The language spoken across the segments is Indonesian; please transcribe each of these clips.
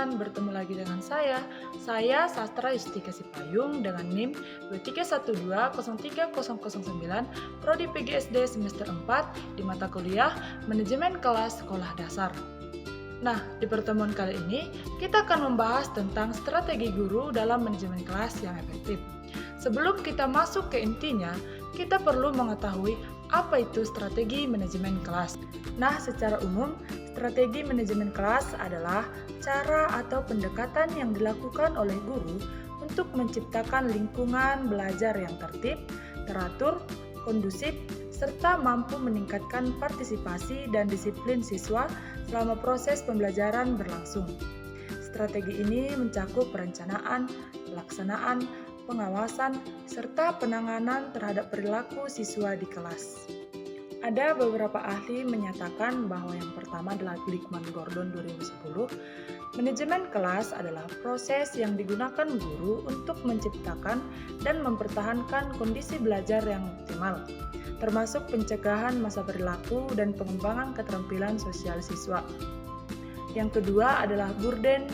teman-teman, bertemu lagi dengan saya Sastra Yustika Sipayung dengan NIM 231203009, Prodi PGSD semester 4 di mata kuliah Manajemen Kelas Sekolah Dasar. Nah, di pertemuan kali ini kita akan membahas tentang strategi guru dalam manajemen kelas yang efektif. Sebelum kita masuk ke intinya, kita perlu mengetahui apa itu strategi manajemen kelas. Nah, secara umum, strategi manajemen kelas adalah cara atau pendekatan yang dilakukan oleh guru untuk menciptakan lingkungan belajar yang tertib, teratur, kondusif, serta mampu meningkatkan partisipasi dan disiplin siswa selama proses pembelajaran berlangsung. Strategi ini mencakup perencanaan, pelaksanaan, pengawasan, serta penanganan terhadap perilaku siswa di kelas. Ada beberapa ahli menyatakan bahwa yang pertama adalah Glickman Gordon 2010, manajemen kelas adalah proses yang digunakan guru untuk menciptakan dan mempertahankan kondisi belajar yang optimal, termasuk pencegahan masa berlaku dan pengembangan keterampilan sosial siswa. Yang kedua adalah Burden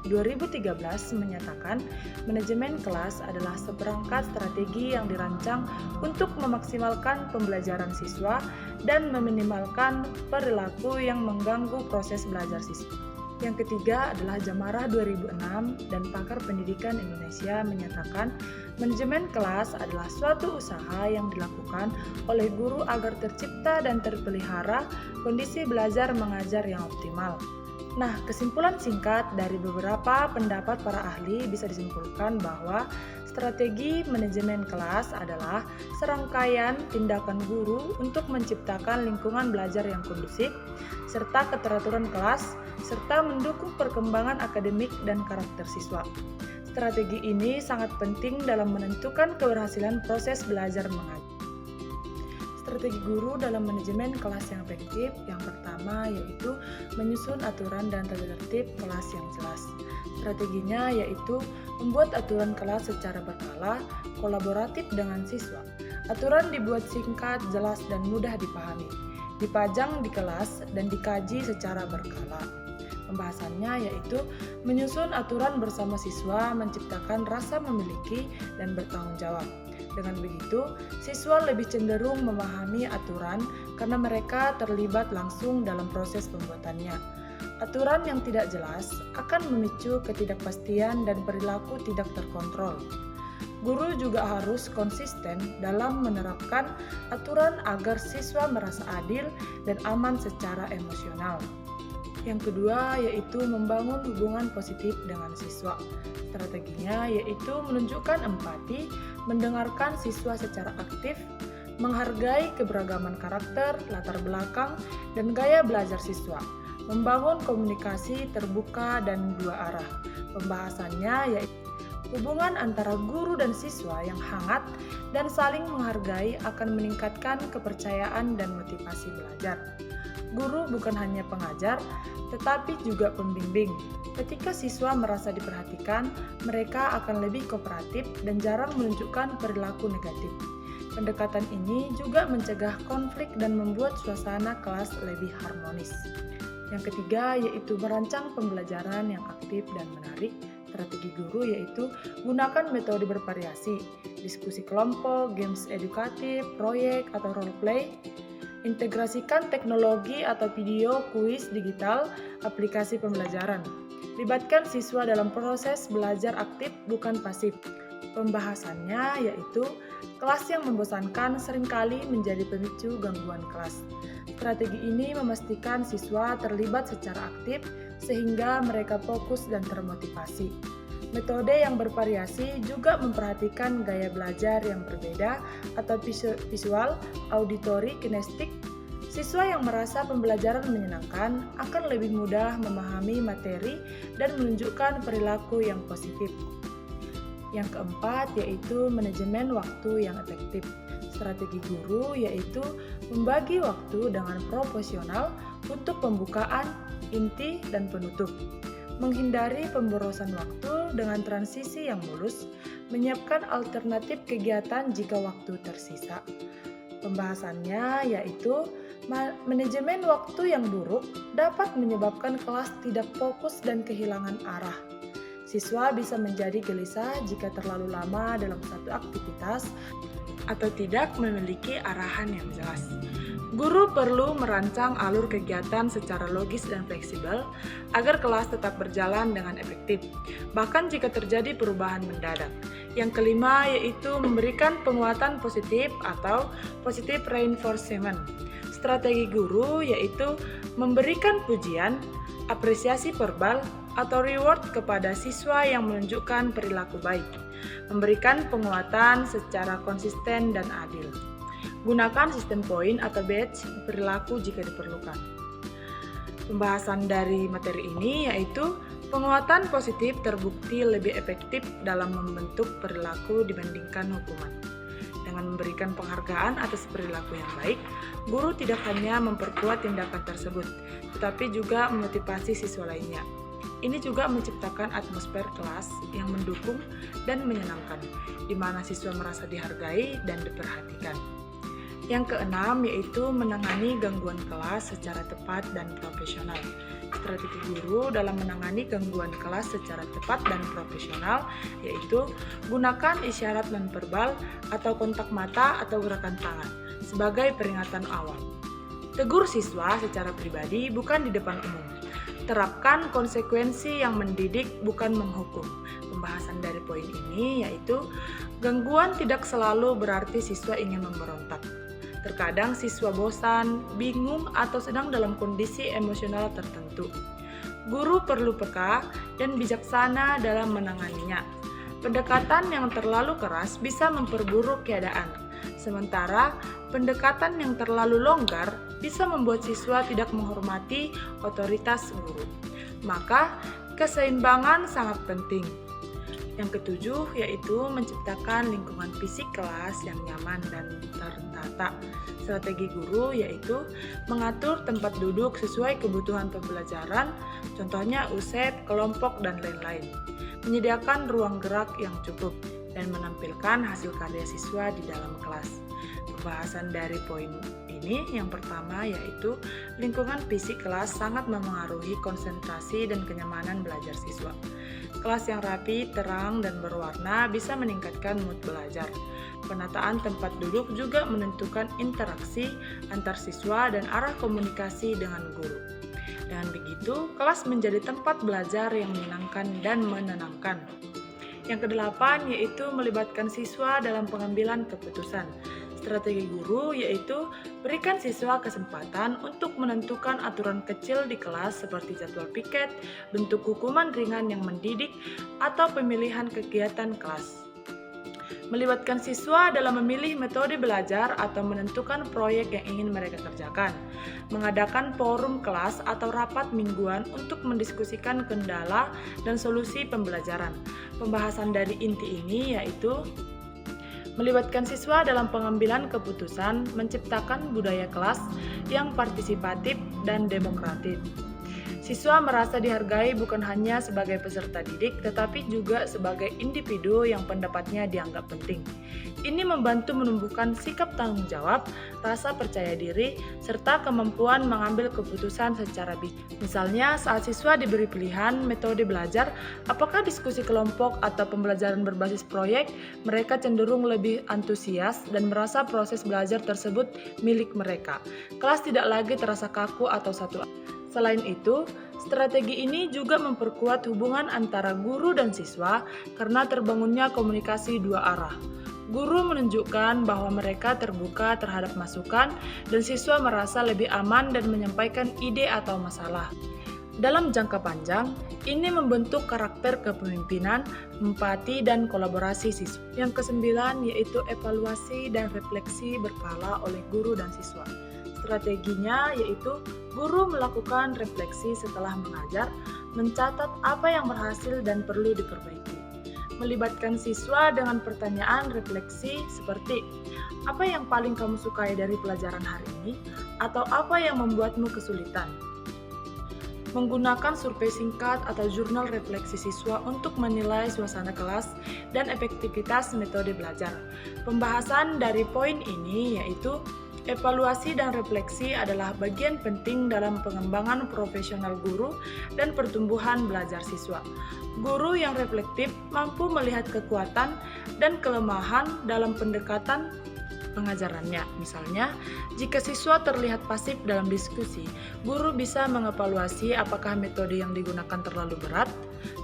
2013 menyatakan manajemen kelas adalah seperangkat strategi yang dirancang untuk memaksimalkan pembelajaran siswa dan meminimalkan perilaku yang mengganggu proses belajar siswa. Yang ketiga adalah Jamarah 2006 dan pakar pendidikan Indonesia menyatakan manajemen kelas adalah suatu usaha yang dilakukan oleh guru agar tercipta dan terpelihara kondisi belajar mengajar yang optimal. Nah, kesimpulan singkat dari beberapa pendapat para ahli bisa disimpulkan bahwa strategi manajemen kelas adalah serangkaian tindakan guru untuk menciptakan lingkungan belajar yang kondusif, serta keteraturan kelas, serta mendukung perkembangan akademik dan karakter siswa. Strategi ini sangat penting dalam menentukan keberhasilan proses belajar mengajar. Strategi guru dalam manajemen kelas yang efektif, yang pertama yaitu menyusun aturan dan tata tertib kelas yang jelas. Strateginya yaitu membuat aturan kelas secara berkala, kolaboratif dengan siswa. Aturan dibuat singkat, jelas, dan mudah dipahami, dipajang di kelas, dan dikaji secara berkala. Pembahasannya yaitu menyusun aturan bersama siswa, menciptakan rasa memiliki dan bertanggung jawab. Dengan begitu, siswa lebih cenderung memahami aturan karena mereka terlibat langsung dalam proses pembuatannya. Aturan yang tidak jelas akan memicu ketidakpastian dan perilaku tidak terkontrol. Guru juga harus konsisten dalam menerapkan aturan agar siswa merasa adil dan aman secara emosional. Yang kedua yaitu membangun hubungan positif dengan siswa. Strateginya yaitu menunjukkan empati, mendengarkan siswa secara aktif, menghargai keberagaman karakter, latar belakang, dan gaya belajar siswa, membangun komunikasi terbuka dan dua arah. Pembahasannya yaitu hubungan antara guru dan siswa yang hangat dan saling menghargai akan meningkatkan kepercayaan dan motivasi belajar. Guru bukan hanya pengajar, tetapi juga pembimbing. Ketika siswa merasa diperhatikan, mereka akan lebih kooperatif dan jarang menunjukkan perilaku negatif. Pendekatan ini juga mencegah konflik dan membuat suasana kelas lebih harmonis. Yang ketiga yaitu merancang pembelajaran yang aktif dan menarik. Strategi guru yaitu gunakan metode bervariasi, diskusi kelompok, games edukatif, proyek atau role play. Integrasikan teknologi atau video, kuis digital, aplikasi pembelajaran. Libatkan siswa dalam proses belajar aktif bukan pasif. Pembahasannya yaitu kelas yang membosankan seringkali menjadi pemicu gangguan kelas. Strategi ini memastikan siswa terlibat secara aktif sehingga mereka fokus dan termotivasi. Metode yang bervariasi juga memperhatikan gaya belajar yang berbeda atau visual, auditory, kinestik. Siswa yang merasa pembelajaran menyenangkan akan lebih mudah memahami materi dan menunjukkan perilaku yang positif. Yang keempat yaitu manajemen waktu yang efektif. Strategi guru yaitu membagi waktu dengan proporsional untuk pembukaan, inti, dan penutup. Menghindari pemborosan waktu dengan transisi yang mulus, menyiapkan alternatif kegiatan jika waktu tersisa. Pembahasannya yaitu Manajemen waktu yang buruk dapat menyebabkan kelas tidak fokus dan kehilangan arah. Siswa bisa menjadi gelisah jika terlalu lama dalam satu aktivitas atau tidak memiliki arahan yang jelas. Guru perlu merancang alur kegiatan secara logis dan fleksibel agar kelas tetap berjalan dengan efektif, bahkan jika terjadi perubahan mendadak. Yang kelima yaitu memberikan penguatan positif atau positive reinforcement. Strategi guru yaitu memberikan pujian, apresiasi verbal, atau reward kepada siswa yang menunjukkan perilaku baik, memberikan penguatan secara konsisten dan adil. Gunakan sistem poin atau badge perilaku jika diperlukan. Pembahasan dari materi ini yaitu penguatan positif terbukti lebih efektif dalam membentuk perilaku dibandingkan hukuman. Dengan memberikan penghargaan atas perilaku yang baik, guru tidak hanya memperkuat tindakan tersebut, tetapi juga memotivasi siswa lainnya. Ini juga menciptakan atmosfer kelas yang mendukung dan menyenangkan, di mana siswa merasa dihargai dan diperhatikan. Yang keenam yaitu menangani gangguan kelas secara tepat dan profesional. Strategi guru dalam menangani gangguan kelas secara tepat dan profesional yaitu gunakan isyarat nonverbal atau kontak mata atau gerakan tangan sebagai peringatan awal. Tegur siswa secara pribadi bukan di depan umum. Terapkan konsekuensi yang mendidik bukan menghukum. Pembahasan dari poin ini yaitu gangguan tidak selalu berarti siswa ingin memberontak. Terkadang siswa bosan, bingung, atau sedang dalam kondisi emosional tertentu. Guru perlu peka dan bijaksana dalam menanganinya. Pendekatan yang terlalu keras bisa memperburuk keadaan, sementara pendekatan yang terlalu longgar bisa membuat siswa tidak menghormati otoritas guru. Maka, keseimbangan sangat penting. Yang ketujuh yaitu menciptakan lingkungan fisik kelas yang nyaman dan tertata. Strategi guru yaitu mengatur tempat duduk sesuai kebutuhan pembelajaran, contohnya USEP, kelompok, dan lain-lain. Menyediakan ruang gerak yang cukup dan menampilkan hasil karya siswa di dalam kelas. Pembahasan dari poin ini yang pertama yaitu lingkungan fisik kelas sangat memengaruhi konsentrasi dan kenyamanan belajar siswa. Kelas yang rapi, terang, dan berwarna bisa meningkatkan mood belajar. Penataan tempat duduk juga menentukan interaksi antar siswa dan arah komunikasi dengan guru. Dengan begitu, kelas menjadi tempat belajar yang menyenangkan dan menenangkan. Yang kedelapan yaitu melibatkan siswa dalam pengambilan keputusan. Strategi guru yaitu berikan siswa kesempatan untuk menentukan aturan kecil di kelas seperti jadwal piket, bentuk hukuman ringan yang mendidik, atau pemilihan kegiatan kelas. Melibatkan siswa dalam memilih metode belajar atau menentukan proyek yang ingin mereka kerjakan. Mengadakan forum kelas atau rapat mingguan untuk mendiskusikan kendala dan solusi pembelajaran. Pembahasan dari inti ini yaitu melibatkan siswa dalam pengambilan keputusan, menciptakan budaya kelas yang partisipatif dan demokratis. Siswa merasa dihargai bukan hanya sebagai peserta didik, tetapi juga sebagai individu yang pendapatnya dianggap penting. Ini membantu menumbuhkan sikap tanggung jawab, rasa percaya diri, serta kemampuan mengambil keputusan secara bijak. Misalnya, saat siswa diberi pilihan metode belajar, apakah diskusi kelompok atau pembelajaran berbasis proyek, mereka cenderung lebih antusias dan merasa proses belajar tersebut milik mereka. Kelas tidak lagi terasa kaku atau satu. Selain itu, strategi ini juga memperkuat hubungan antara guru dan siswa karena terbangunnya komunikasi dua arah. Guru menunjukkan bahwa mereka terbuka terhadap masukan dan siswa merasa lebih aman dan menyampaikan ide atau masalah. Dalam jangka panjang, ini membentuk karakter kepemimpinan, empati, dan kolaborasi siswa. Yang kesembilan yaitu evaluasi dan refleksi berkala oleh guru dan siswa. Strateginya yaitu guru melakukan refleksi setelah mengajar, mencatat apa yang berhasil dan perlu diperbaiki. Melibatkan siswa dengan pertanyaan refleksi seperti, apa yang paling kamu sukai dari pelajaran hari ini? Atau apa yang membuatmu kesulitan? Menggunakan survei singkat atau jurnal refleksi siswa untuk menilai suasana kelas dan efektivitas metode belajar. Pembahasan dari poin ini yaitu Evaluasi dan refleksi adalah bagian penting dalam pengembangan profesional guru dan pertumbuhan belajar siswa. Guru yang reflektif mampu melihat kekuatan dan kelemahan dalam pendekatan pengajarannya. Misalnya, jika siswa terlihat pasif dalam diskusi, guru bisa mengevaluasi apakah metode yang digunakan terlalu berat,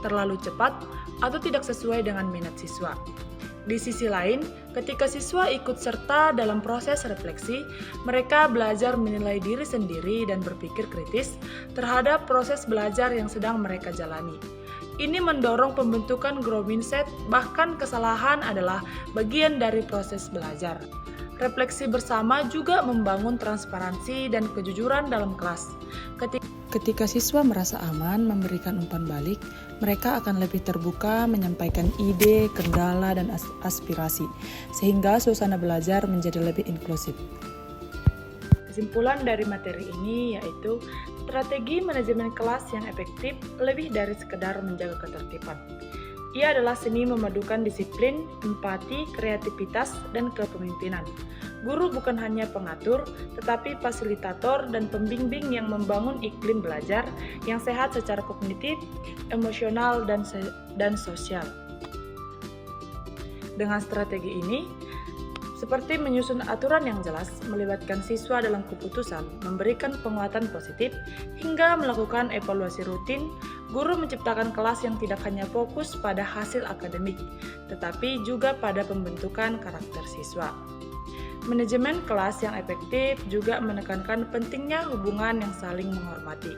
terlalu cepat, atau tidak sesuai dengan minat siswa. Di sisi lain, ketika siswa ikut serta dalam proses refleksi, mereka belajar menilai diri sendiri dan berpikir kritis terhadap proses belajar yang sedang mereka jalani. Ini mendorong pembentukan growth mindset, bahkan kesalahan adalah bagian dari proses belajar. Refleksi bersama juga membangun transparansi dan kejujuran dalam kelas. Ketika siswa merasa aman memberikan umpan balik, mereka akan lebih terbuka menyampaikan ide, kendala, dan aspirasi, sehingga suasana belajar menjadi lebih inklusif. Kesimpulan dari materi ini yaitu strategi manajemen kelas yang efektif lebih dari sekedar menjaga ketertiban. Ia adalah seni memadukan disiplin, empati, kreativitas, dan kepemimpinan. Guru bukan hanya pengatur, tetapi fasilitator dan pembimbing yang membangun iklim belajar yang sehat secara kognitif, emosional, dan sosial. Dengan strategi ini, seperti menyusun aturan yang jelas, melibatkan siswa dalam keputusan, memberikan penguatan positif, hingga melakukan evaluasi rutin, guru menciptakan kelas yang tidak hanya fokus pada hasil akademik, tetapi juga pada pembentukan karakter siswa. Manajemen kelas yang efektif juga menekankan pentingnya hubungan yang saling menghormati.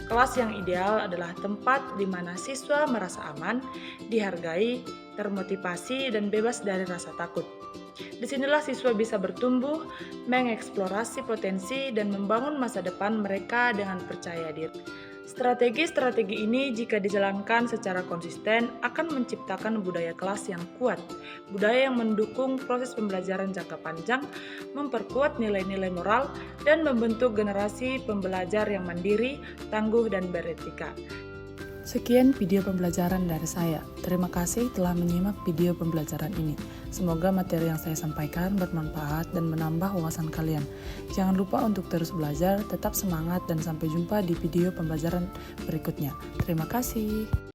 Kelas yang ideal adalah tempat di mana siswa merasa aman, dihargai, termotivasi, dan bebas dari rasa takut. Disinilah siswa bisa bertumbuh, mengeksplorasi potensi, dan membangun masa depan mereka dengan percaya diri. Strategi-strategi ini jika dijalankan secara konsisten akan menciptakan budaya kelas yang kuat, budaya yang mendukung proses pembelajaran jangka panjang, memperkuat nilai-nilai moral, dan membentuk generasi pembelajar yang mandiri, tangguh, dan beretika. Sekian video pembelajaran dari saya. Terima kasih telah menyimak video pembelajaran ini. Semoga materi yang saya sampaikan bermanfaat dan menambah wawasan kalian. Jangan lupa untuk terus belajar, tetap semangat, dan sampai jumpa di video pembelajaran berikutnya. Terima kasih.